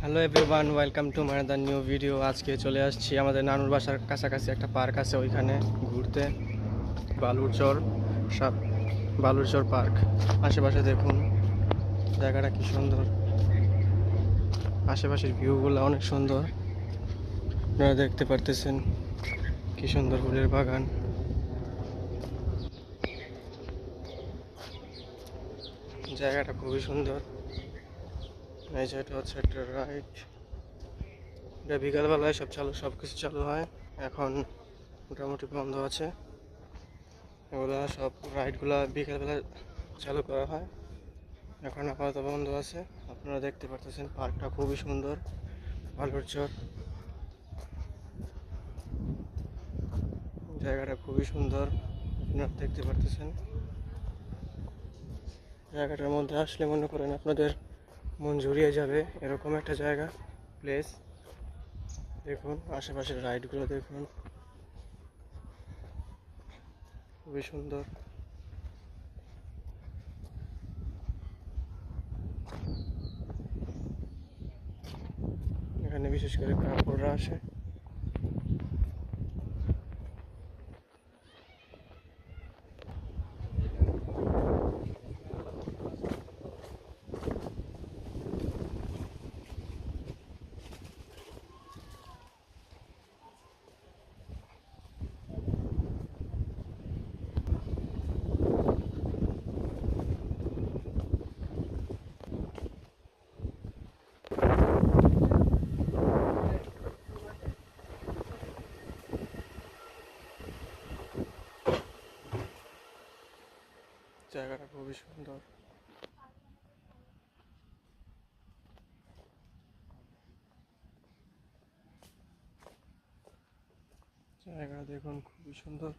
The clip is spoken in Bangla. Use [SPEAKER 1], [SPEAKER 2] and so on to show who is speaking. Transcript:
[SPEAKER 1] Hello everyone, welcome to my the new video. আজকে চলে আসছি আমাদের নানুর বাসার কাছাকাছি একটা পার্ক আছে, ওইখানে ঘুরতে। বালুরচর সব বালুরচর পার্ক। আশেপাশে দেখুন জায়গাটা কি সুন্দর, আশেপাশের ভিউগুলো অনেক সুন্দর। আপনারা দেখতে পারতেছেন কি সুন্দর ফুলের বাগান। জায়গাটা খুবই সুন্দর। এই জায়গাটা হচ্ছে একটা রাইড, এটা বিকালবেলায় সব কিছু চালু হয়। এখন মোটামুটি বন্ধ আছে। এগুলা সব রাইডগুলা বিকালবেলা চালু করা হয়, এখন আপাতত বন্ধ আছে। আপনারা দেখতে পারতেছেন পার্কটা খুবই সুন্দর। বালুরচর জায়গাটা খুবই সুন্দর, আপনারা দেখতে পারতেছেন। জায়গাটার মধ্যে আসলে মনে করেন আপনাদের মন জুড়িয়ে যাবে, এরকম একটা জায়গা, প্লেস। দেখুন আশেপাশের রাইডগুলো দেখুন, খুবই সুন্দর। এখানে বিশেষ করে কাপড়রা আসে। জায়গাটা খুবই সুন্দর। জায়গাটা দেখুন খুবই সুন্দর।